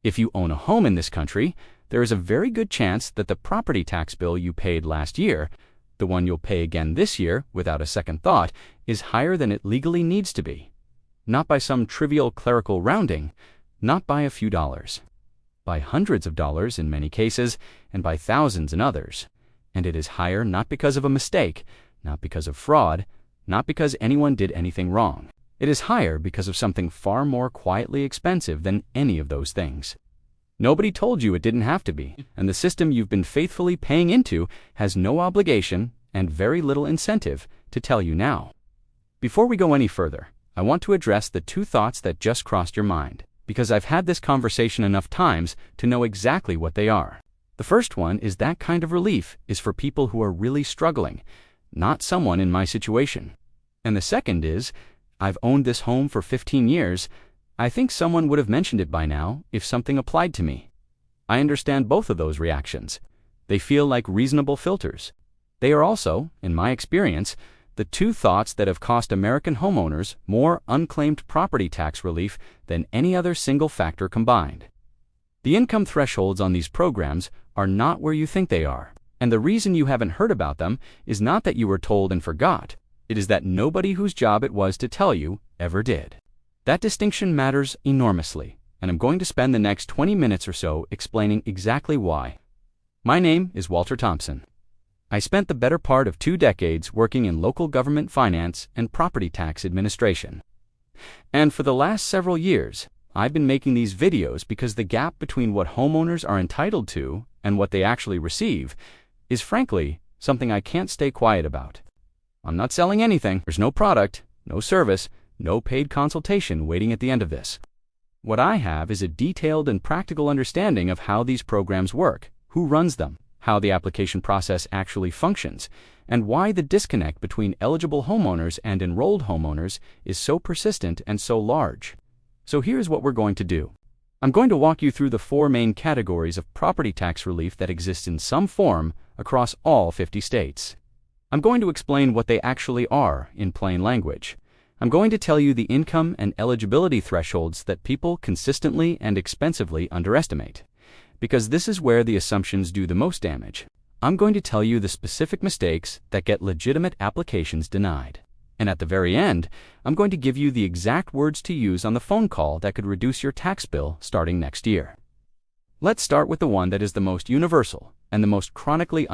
If you own a home in this country, there is a very good chance that the property tax bill you paid last year, the one you'll pay again this year without a second thought, is higher than it legally needs to be. Not by some trivial clerical rounding, not by a few dollars. By hundreds of dollars in many cases, and by thousands in others. And it is higher not because of a mistake, not because of fraud, not because anyone did anything wrong. It is higher because of something far more quietly expensive than any of those things. Nobody told you it didn't have to be, and the system you've been faithfully paying into has no obligation and very little incentive to tell you now. Before we go any further, I want to address the two thoughts that just crossed your mind, because I've had this conversation enough times to know exactly what they are. The first one is that kind of relief is for people who are really struggling, not someone in my situation. And the second is, I've owned this home for 15 years. I think someone would have mentioned it by now if something applied to me. I understand both of those reactions. They feel like reasonable filters. They are also, in my experience, the two thoughts that have cost American homeowners more unclaimed property tax relief than any other single factor combined. The income thresholds on these programs are not where you think they are, and the reason you haven't heard about them is not that you were told and forgot. It is that nobody whose job it was to tell you ever did. That distinction matters enormously, and I'm going to spend the next 20 minutes or so explaining exactly why. My name is Walter Thompson. I spent the better part of 2 decades working in local government finance and property tax administration. And for the last several years, I've been making these videos because the gap between what homeowners are entitled to and what they actually receive is frankly something I can't stay quiet about. I'm not selling anything. There's no product, no service, no paid consultation waiting at the end of this. What I have is a detailed and practical understanding of how these programs work, who runs them, how the application process actually functions, and why the disconnect between eligible homeowners and enrolled homeowners is so persistent and so large. So here's what we're going to do. I'm going to walk you through the 4 main categories of property tax relief that exist in some form across all 50 states. I'm going to explain what they actually are in plain language. I'm going to tell you the income and eligibility thresholds that people consistently and expensively underestimate, because this is where the assumptions do the most damage. I'm going to tell you the specific mistakes that get legitimate applications denied. And at the very end, I'm going to give you the exact words to use on the phone call that could reduce your tax bill starting next year. Let's start with the one that is the most universal and the most chronically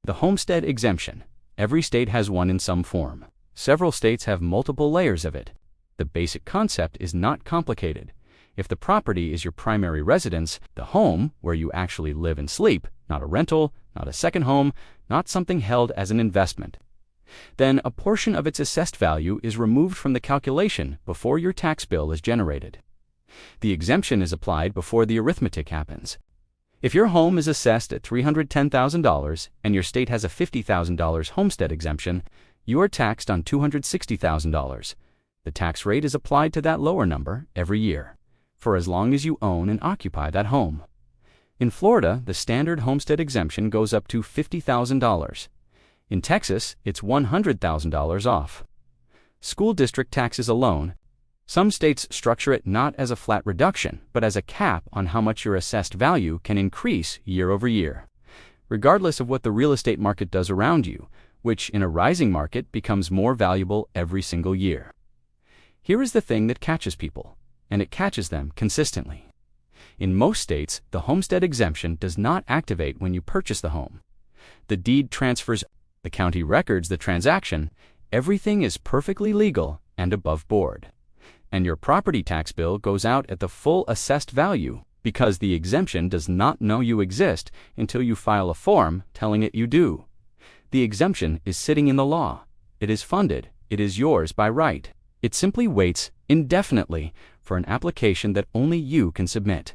the homestead exemption. Every state has one in some form. Several states have multiple layers of it. The basic concept is not complicated. If the property is your primary residence, the home where you actually live and sleep, not a rental, not a second home, not something held as an investment, then a portion of its assessed value is removed from the calculation before your tax bill is generated. The exemption is applied before the arithmetic happens. If your home is assessed at $310,000 and your state has a $50,000 homestead exemption, you are taxed on $260,000. The tax rate is applied to that lower number every year, for as long as you own and occupy that home. In Florida, the standard homestead exemption goes up to $50,000. In Texas, it's $100,000 off. School district taxes alone. Some states structure it not as a flat reduction, but as a cap on how much your assessed value can increase year over year, regardless of what the real estate market does around you, which in a rising market becomes more valuable every single year. Here is the thing that catches people, and it catches them consistently. In most states, the homestead exemption does not activate when you purchase the home. The deed transfers, the county records the transaction, everything is perfectly legal and above board. And your property tax bill goes out at the full assessed value because the exemption does not know you exist until you file a form telling it you do. The exemption is sitting in the law. It is funded. It is yours by right. It simply waits indefinitely for an application that only you can submit.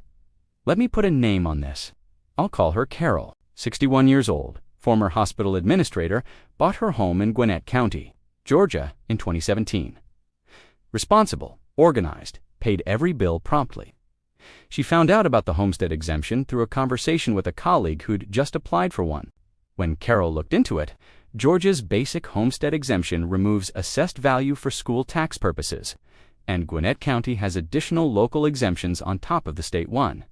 Let me put a name on this. I'll call her Carol, 61 years old, former hospital administrator, bought her home in Gwinnett County, Georgia in 2017. Responsible, organized, paid every bill promptly. She found out about the homestead exemption through a conversation with a colleague who'd just applied for one. When Carol looked into it, Georgia's basic homestead exemption removes assessed value for school tax purposes, and Gwinnett County has additional local exemptions on top of the state one.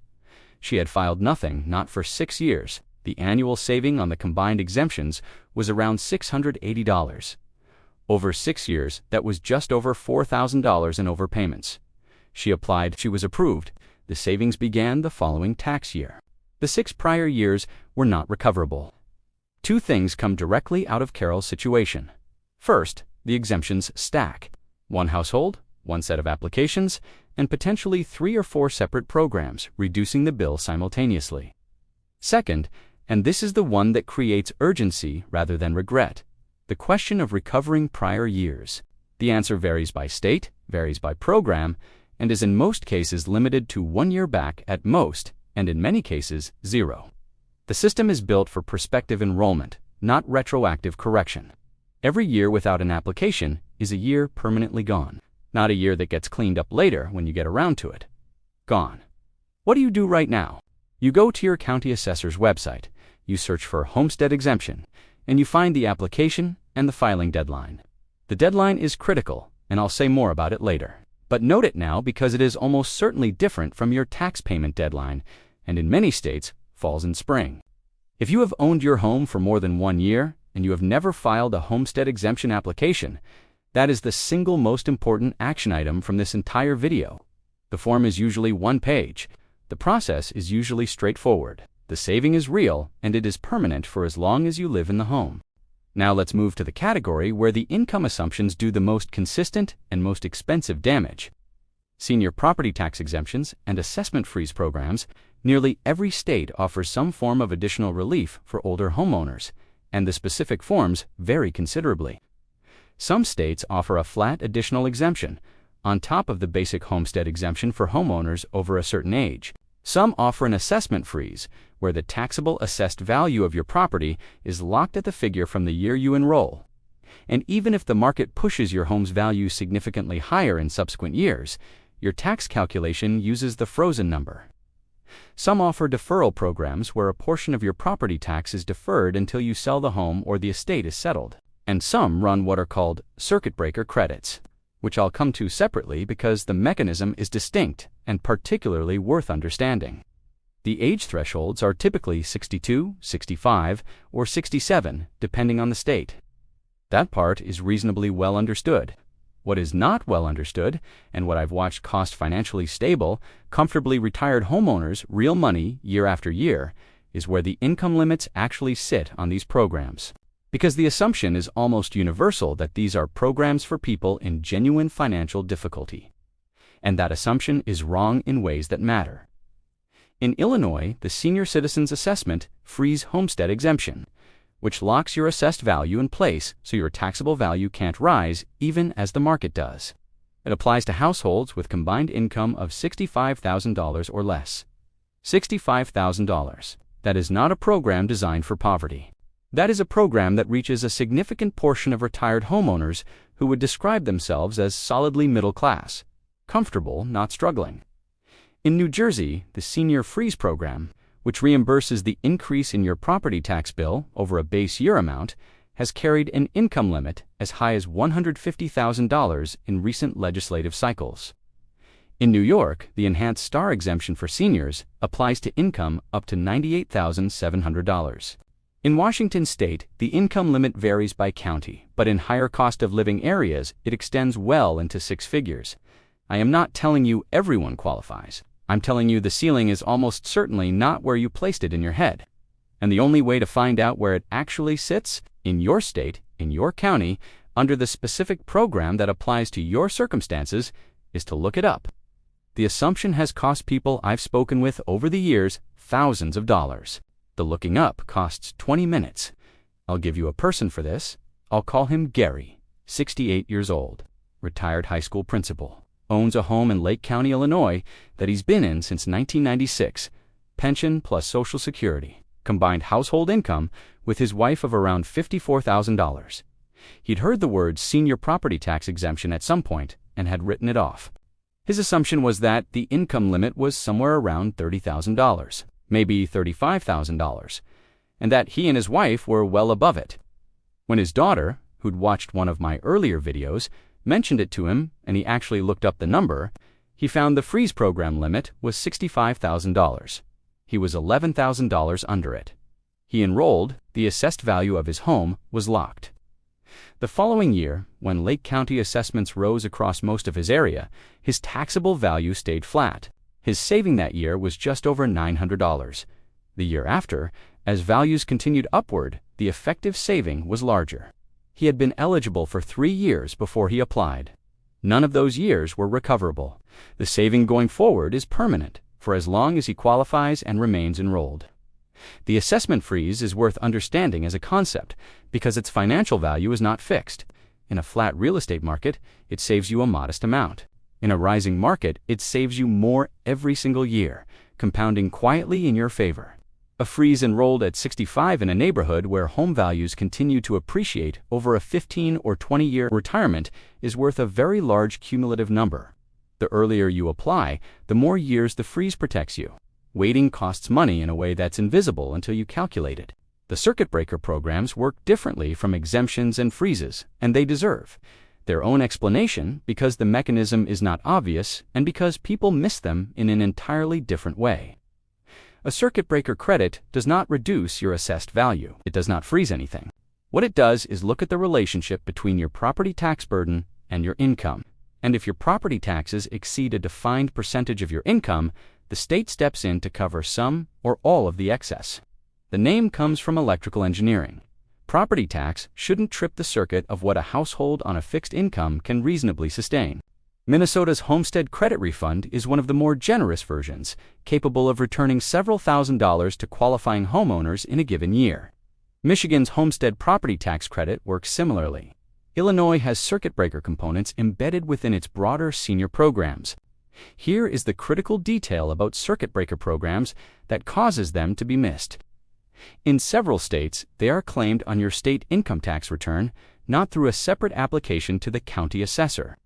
She had filed nothing, not for 6 years. The annual saving on the combined exemptions was around $680. Over 6 years, that was just over $4,000 in overpayments. She applied, she was approved. The savings began the following tax year. The 6 prior years were not recoverable. 2 things come directly out of Carol's situation. First, the exemptions stack. 1 household, 1 set of applications, and potentially 3 or 4 separate programs, reducing the bill simultaneously. Second, and this is the one that creates urgency rather than regret, the question of recovering prior years. The answer varies by state, varies by program, and is in most cases limited to 1 year back at most, and in many cases, 0. The system is built for prospective enrollment, not retroactive correction. Every year without an application is a year permanently gone, not a year that gets cleaned up later when you get around to it. Gone. What do you do right now? You go to your county assessor's website, you search for homestead exemption, and you find the application and the filing deadline. The deadline is critical, and I'll say more about it later. But note it now because it is almost certainly different from your tax payment deadline, and in many states falls in spring. If you have owned your home for more than 1 year and you have never filed a homestead exemption application, that is the single most important action item from this entire video. The form is usually 1 page. The process is usually straightforward. The saving is real, and it is permanent for as long as you live in the home. Now let's move to the category where the income assumptions do the most consistent and most expensive damage. Senior property tax exemptions and assessment freeze programs. Nearly every state offers some form of additional relief for older homeowners, and the specific forms vary considerably. Some states offer a flat additional exemption, on top of the basic homestead exemption for homeowners over a certain age. Some offer an assessment freeze, where the taxable assessed value of your property is locked at the figure from the year you enroll. And even if the market pushes your home's value significantly higher in subsequent years, your tax calculation uses the frozen number. Some offer deferral programs where a portion of your property tax is deferred until you sell the home or the estate is settled. And some run what are called circuit breaker credits, which I'll come to separately because the mechanism is distinct and particularly worth understanding. The age thresholds are typically 62, 65, or 67, depending on the state. That part is reasonably well understood. What is not well understood, and what I've watched cost financially stable, comfortably retired homeowners real money year after year, is where the income limits actually sit on these programs. Because the assumption is almost universal that these are programs for people in genuine financial difficulty. And that assumption is wrong in ways that matter. In Illinois, the Senior Citizens Assessment frees homestead exemption, which locks your assessed value in place so your taxable value can't rise even as the market does. It applies to households with combined income of $65,000 or less. $65,000. That is not a program designed for poverty. That is a program that reaches a significant portion of retired homeowners who would describe themselves as solidly middle class, comfortable, not struggling. In New Jersey, the Senior Freeze Program, which reimburses the increase in your property tax bill over a base year amount, has carried an income limit as high as $150,000 in recent legislative cycles. In New York, the Enhanced Star Exemption for seniors applies to income up to $98,700. In Washington state, the income limit varies by county, but in higher cost of living areas, it extends well into 6 figures. I am not telling you everyone qualifies. I'm telling you the ceiling is almost certainly not where you placed it in your head. And the only way to find out where it actually sits, in your state, in your county, under the specific program that applies to your circumstances, is to look it up. The assumption has cost people I've spoken with over the years thousands of dollars. The looking up costs 20 minutes. I'll give you a person for this. I'll call him Gary, 68 years old, retired high school principal, owns a home in Lake County, Illinois that he's been in since 1996, pension plus Social Security, combined household income with his wife of around $54,000. He'd heard the word senior property tax exemption at some point and had written it off. His assumption was that the income limit was somewhere around $30,000. Maybe $35,000, and that he and his wife were well above it. When his daughter, who'd watched one of my earlier videos, mentioned it to him and he actually looked up the number, he found the freeze program limit was $65,000. He was $11,000 under it. He enrolled, the assessed value of his home was locked. The following year, when Lake County assessments rose across most of his area, his taxable value stayed flat. His saving that year was just over $900. The year after, as values continued upward, the effective saving was larger. He had been eligible for 3 years before he applied. None of those years were recoverable. The saving going forward is permanent, for as long as he qualifies and remains enrolled. The assessment freeze is worth understanding as a concept because its financial value is not fixed. In a flat real estate market, it saves you a modest amount. In a rising market, it saves you more every single year, compounding quietly in your favor. A freeze enrolled at 65 in a neighborhood where home values continue to appreciate over a 15 or 20-year retirement is worth a very large cumulative number. The earlier you apply, the more years the freeze protects you. Waiting costs money in a way that's invisible until you calculate it. The circuit breaker programs work differently from exemptions and freezes, and they deserve their own explanation because the mechanism is not obvious and because people miss them in an entirely different way. A circuit breaker credit does not reduce your assessed value. It does not freeze anything. What it does is look at the relationship between your property tax burden and your income. And if your property taxes exceed a defined percentage of your income, the state steps in to cover some or all of the excess. The name comes from electrical engineering. Property tax shouldn't trip the circuit of what a household on a fixed income can reasonably sustain. Minnesota's homestead credit refund is one of the more generous versions, capable of returning several $1,000s to qualifying homeowners in a given year. Michigan's homestead property tax credit works similarly. Illinois has circuit breaker components embedded within its broader senior programs. Here is the critical detail about circuit breaker programs that causes them to be missed. In several states, they are claimed on your state income tax return, not through a separate application to the county assessor.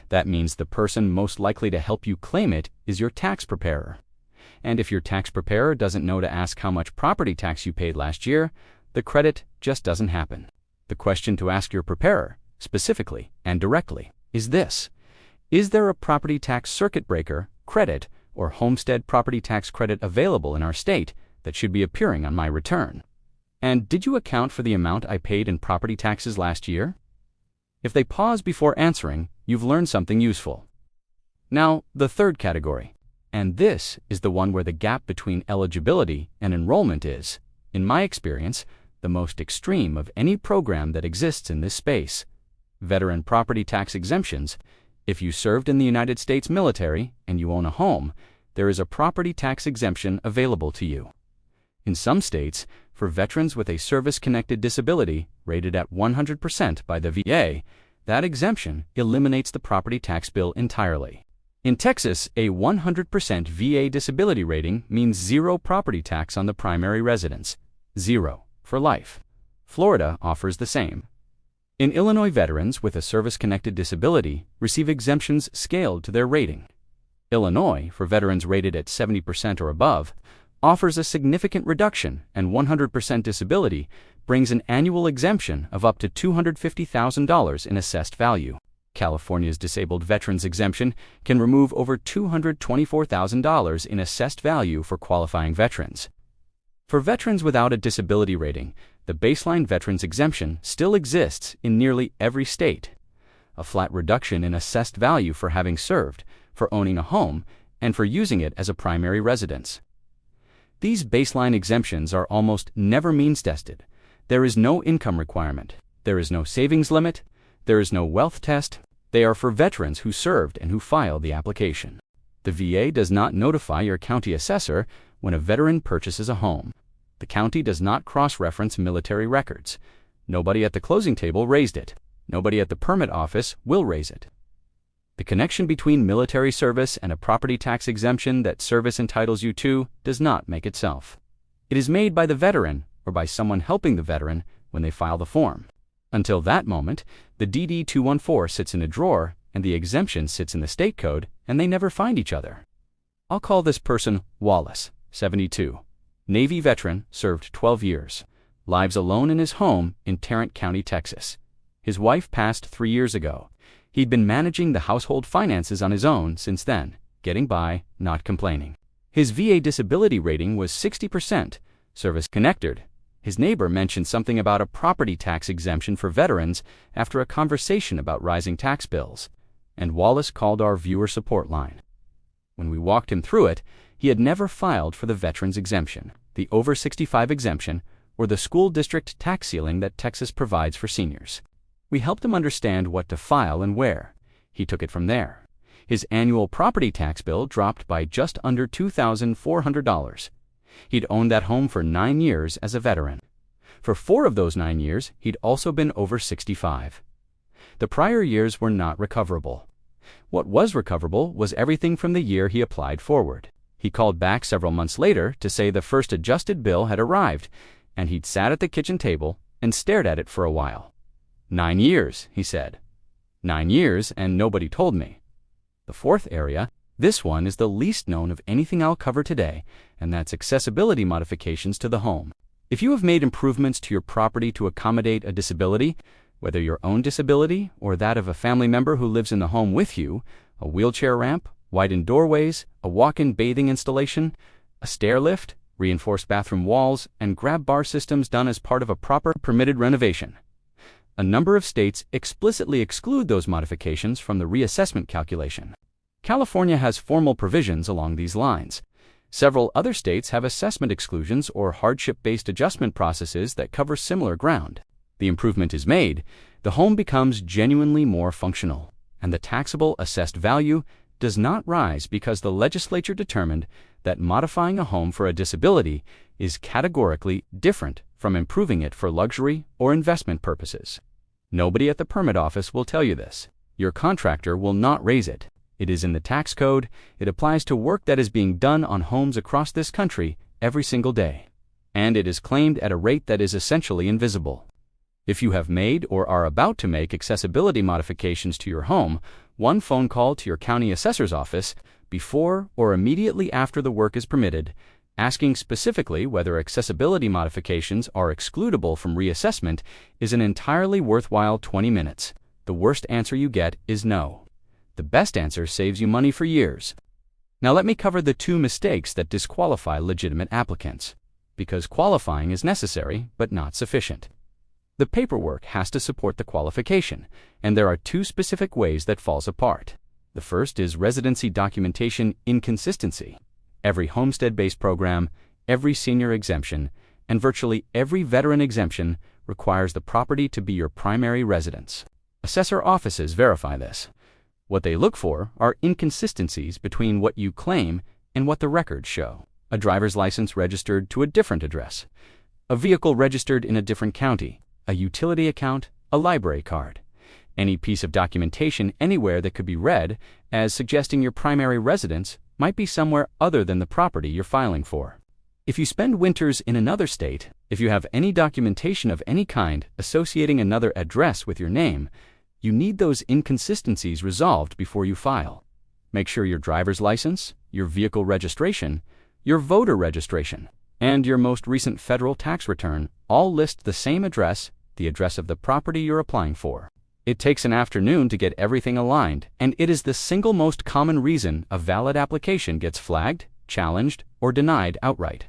That means the person most likely to help you claim it is your tax preparer. And if your tax preparer doesn't know to ask how much property tax you paid last year, the credit just doesn't happen. The question to ask your preparer, specifically and directly, is this: is there a property tax circuit breaker, credit, or homestead property tax credit available in our state that should be appearing on my return? And did you account for the amount I paid in property taxes last year? If they pause before answering, you've learned something useful. Now, the third category, and this is the one where the gap between eligibility and enrollment is, in my experience, the most extreme of any program that exists in this space. Veteran property tax exemptions. If you served in the United States military and you own a home, there is a property tax exemption available to you. In some states, for veterans with a service-connected disability rated at 100% by the VA, that exemption eliminates the property tax bill entirely. In Texas, a 100% VA disability rating means zero property tax on the primary residence. Zero, for life. Florida offers the same. In Illinois, veterans with a service-connected disability receive exemptions scaled to their rating. Illinois, for veterans rated at 70% or above, offers a significant reduction, and 100% disability brings an annual exemption of up to $250,000 in assessed value. California's disabled veterans exemption can remove over $224,000 in assessed value for qualifying veterans. For veterans without a disability rating, the baseline veterans exemption still exists in nearly every state. A flat reduction in assessed value for having served, for owning a home, and for using it as a primary residence. These baseline exemptions are almost never means-tested. There is no income requirement. There is no savings limit. There is no wealth test. They are for veterans who served and who filed the application. The VA does not notify your county assessor when a veteran purchases a home. The county does not cross-reference military records. Nobody at the closing table raised it. Nobody at the permit office will raise it. The connection between military service and a property tax exemption that service entitles you to does not make itself. It is made by the veteran or by someone helping the veteran when they file the form. Until that moment, the DD-214 sits in a drawer and the exemption sits in the state code, and they never find each other. I'll call this person Wallace, 72. Navy veteran, served 12 years. Lives alone in his home in Tarrant County, Texas. His wife passed 3 years ago. He'd been managing the household finances on his own since then, getting by, not complaining. His VA disability rating was 60%, service connected. His neighbor mentioned something about a property tax exemption for veterans after a conversation about rising tax bills, and Wallace called our viewer support line. When we walked him through it, he had never filed for the veterans exemption, the over 65 exemption, or the school district tax ceiling that Texas provides for seniors. We helped him understand what to file and where. He took it from there. His annual property tax bill dropped by just under $2,400. He'd owned that home for 9 years as a veteran. For 4 of those 9 years, he'd also been over 65. The prior years were not recoverable. What was recoverable was everything from the year he applied forward. He called back several months later to say the first adjusted bill had arrived, and he'd sat at the kitchen table and stared at it for a while. 9 years, he said. 9 years, and nobody told me. The fourth area, this one is the least known of anything I'll cover today, and that's accessibility modifications to the home. If you have made improvements to your property to accommodate a disability, whether your own disability or that of a family member who lives in the home with you, a wheelchair ramp, widened doorways, a walk-in bathing installation, a stair lift, reinforced bathroom walls, and grab bar systems done as part of a proper permitted renovation. A number of states explicitly exclude those modifications from the reassessment calculation. California has formal provisions along these lines. Several other states have assessment exclusions or hardship-based adjustment processes that cover similar ground. The improvement is made, the home becomes genuinely more functional, and the taxable assessed value does not rise because the legislature determined that modifying a home for a disability is categorically different from improving it for luxury or investment purposes. Nobody at the permit office will tell you this. Your contractor will not raise it. It is in the tax code. It applies to work that is being done on homes across this country every single day. And it is claimed at a rate that is essentially invisible. If you have made or are about to make accessibility modifications to your home, one phone call to your county assessor's office before or immediately after the work is permitted, asking specifically whether accessibility modifications are excludable from reassessment, is an entirely worthwhile 20 minutes. The worst answer you get is no. The best answer saves you money for years. Now let me cover the 2 mistakes that disqualify legitimate applicants, because qualifying is necessary but not sufficient. The paperwork has to support the qualification, and there are 2 specific ways that falls apart. The first is residency documentation inconsistency. Every homestead-based program, every senior exemption, and virtually every veteran exemption requires the property to be your primary residence. Assessor offices verify this. What they look for are inconsistencies between what you claim and what the records show. A driver's license registered to a different address, a vehicle registered in a different county, a utility account, a library card. Any piece of documentation anywhere that could be read as suggesting your primary residence might be somewhere other than the property you're filing for. If you spend winters in another state, if you have any documentation of any kind associating another address with your name, you need those inconsistencies resolved before you file. Make sure your driver's license, your vehicle registration, your voter registration, and your most recent federal tax return all list the same address, the address of the property you're applying for. It takes an afternoon to get everything aligned, and it is the single most common reason a valid application gets flagged, challenged, or denied outright.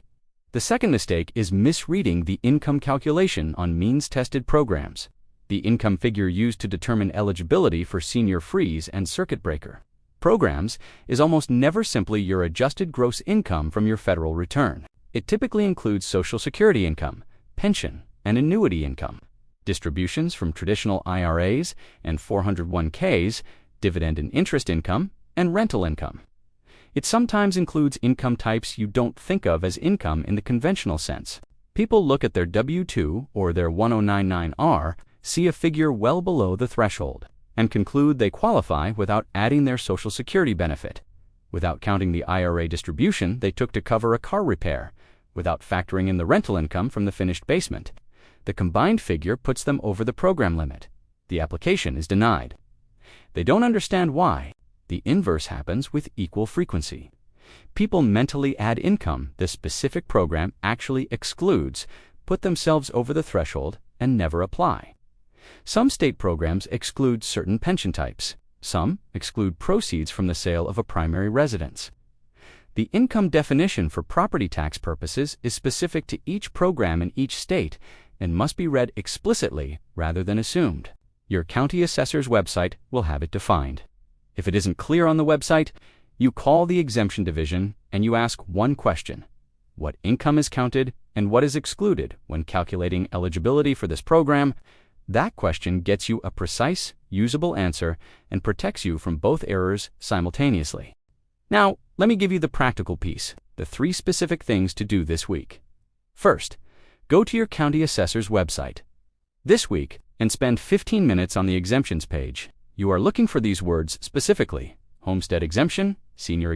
The second mistake is misreading the income calculation on means-tested programs, the income figure used to determine eligibility for senior freeze and circuit breaker programs is almost never simply your adjusted gross income from your federal return. It typically includes Social Security income, pension, and annuity income, distributions from traditional IRAs and 401ks, dividend and interest income, and rental income. It sometimes includes income types you don't think of as income in the conventional sense. People look at their W-2 or their 1099-R, see a figure well below the threshold, and conclude they qualify without adding their Social Security benefit, without counting the IRA distribution they took to cover a car repair, without factoring in the rental income from the finished basement. The combined figure puts them over the program limit. The application is denied. They don't understand why. The inverse happens with equal frequency. People mentally add income the specific program actually excludes, put themselves over the threshold, and never apply. Some state programs exclude certain pension types. Some exclude proceeds from the sale of a primary residence. The income definition for property tax purposes is specific to each program in each state and must be read explicitly rather than assumed. Your county assessor's website will have it defined. If it isn't clear on the website, you call the exemption division and you ask one question: what income is counted and what is excluded when calculating eligibility for this program? That question gets you a precise, usable answer and protects you from both errors simultaneously. Now, let me give you the practical piece, the 3 specific things to do this week. First, go to your county assessor's website this week and spend 15 minutes on the exemptions page. You are looking for these words specifically: homestead exemption, senior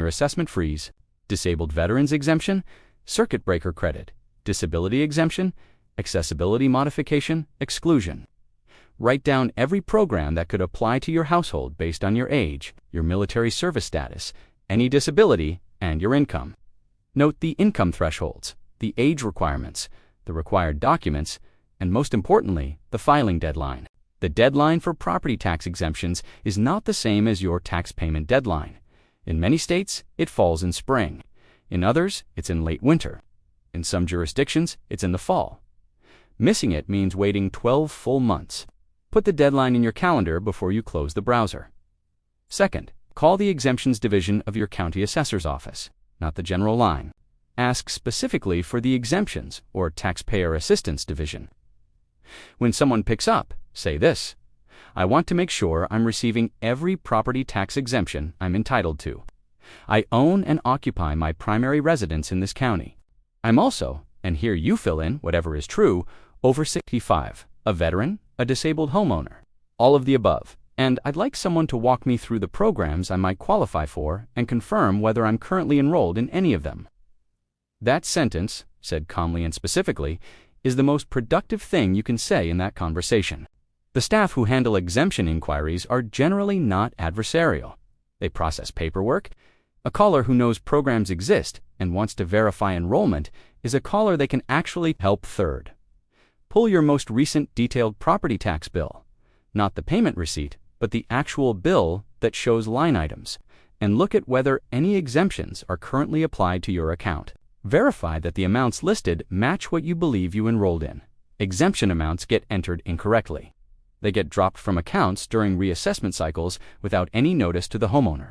assessment freeze, disabled veterans exemption, circuit breaker credit, disability exemption, accessibility modification, exclusion. Write down every program that could apply to your household based on your age, your military service status, any disability, and your income. Note the income thresholds, the age requirements, the required documents, and most importantly, the filing deadline. The deadline for property tax exemptions is not the same as your tax payment deadline. In many states, it falls in spring. In others, it's in late winter. In some jurisdictions, it's in the fall. Missing it means waiting 12 full months. Put the deadline in your calendar before you close the browser. Second, call the exemptions division of your county assessor's office, not the general line. Ask specifically for the exemptions or taxpayer assistance division. When someone picks up, say this: I want to make sure I'm receiving every property tax exemption I'm entitled to. I own and occupy my primary residence in this county. I'm also, and here you fill in whatever is true, over 65, a veteran, a disabled homeowner, all of the above, and I'd like someone to walk me through the programs I might qualify for and confirm whether I'm currently enrolled in any of them. That sentence, said calmly and specifically, is the most productive thing you can say in that conversation. The staff who handle exemption inquiries are generally not adversarial. They process paperwork. A caller who knows programs exist and wants to verify enrollment is a caller they can actually help. Third, pull your most recent detailed property tax bill, not the payment receipt, but the actual bill that shows line items, and look at whether any exemptions are currently applied to your account. Verify that the amounts listed match what you believe you enrolled in. Exemption amounts get entered incorrectly. They get dropped from accounts during reassessment cycles without any notice to the homeowner.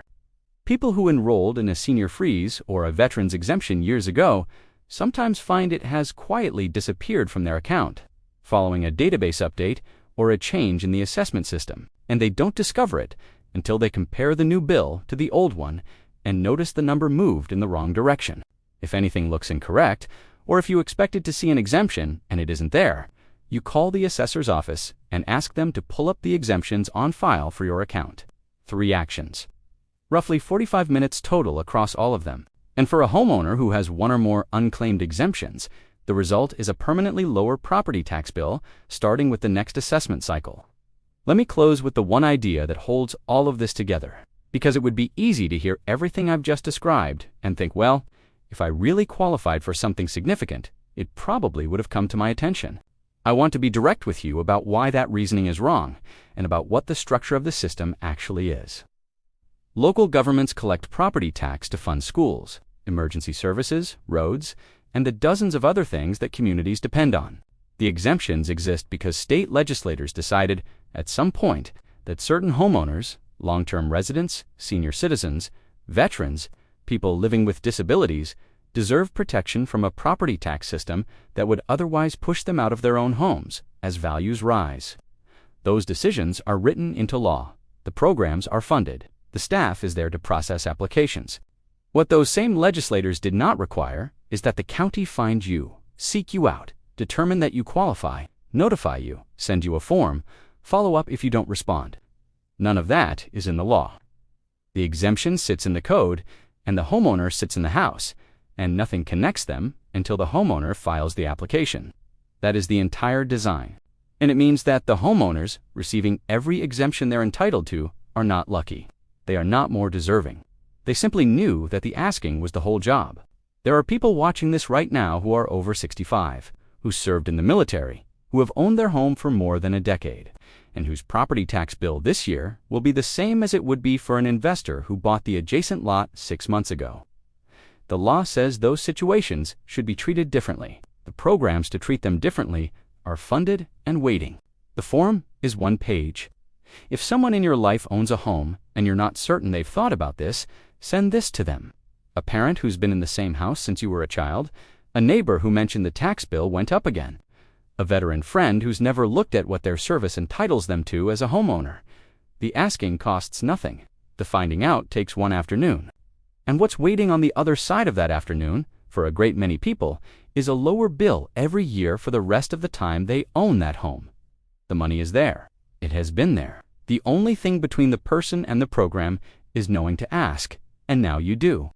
People who enrolled in a senior freeze or a veteran's exemption years ago sometimes find it has quietly disappeared from their account, following a database update or a change in the assessment system, and they don't discover it until they compare the new bill to the old one and notice the number moved in the wrong direction. If anything looks incorrect, or if you expected to see an exemption and it isn't there, you call the assessor's office and ask them to pull up the exemptions on file for your account. 3 actions. Roughly 45 minutes total across all of them. And for a homeowner who has 1 or more unclaimed exemptions, the result is a permanently lower property tax bill starting with the next assessment cycle. Let me close with the one idea that holds all of this together, because it would be easy to hear everything I've just described and think, well, if I really qualified for something significant, it probably would have come to my attention. I want to be direct with you about why that reasoning is wrong and about what the structure of the system actually is. Local governments collect property tax to fund schools, emergency services, roads, and the dozens of other things that communities depend on. The exemptions exist because state legislators decided, at some point, that certain homeowners, long-term residents, senior citizens, veterans, people living with disabilities, deserve protection from a property tax system that would otherwise push them out of their own homes as values rise. Those decisions are written into law. The programs are funded. The staff is there to process applications. What those same legislators did not require is that the county find you, seek you out, determine that you qualify, notify you, send you a form, follow up if you don't respond. None of that is in the law. The exemption sits in the code, and the homeowner sits in the house, and nothing connects them until the homeowner files the application. That is the entire design. And it means that the homeowners receiving every exemption they're entitled to are not lucky. They are not more deserving. They simply knew that the asking was the whole job. There are people watching this right now who are over 65, who served in the military, who have owned their home for more than a decade, and whose property tax bill this year will be the same as it would be for an investor who bought the adjacent lot 6 months ago. The law says those situations should be treated differently. The programs to treat them differently are funded and waiting. The form is 1 page. If someone in your life owns a home and you're not certain they've thought about this, send this to them. A parent who's been in the same house since you were a child, a neighbor who mentioned the tax bill went up again, a veteran friend who's never looked at what their service entitles them to as a homeowner. The asking costs nothing. The finding out takes 1 afternoon. And what's waiting on the other side of that afternoon, for a great many people, is a lower bill every year for the rest of the time they own that home. The money is there. It has been there. The only thing between the person and the program is knowing to ask, and now you do.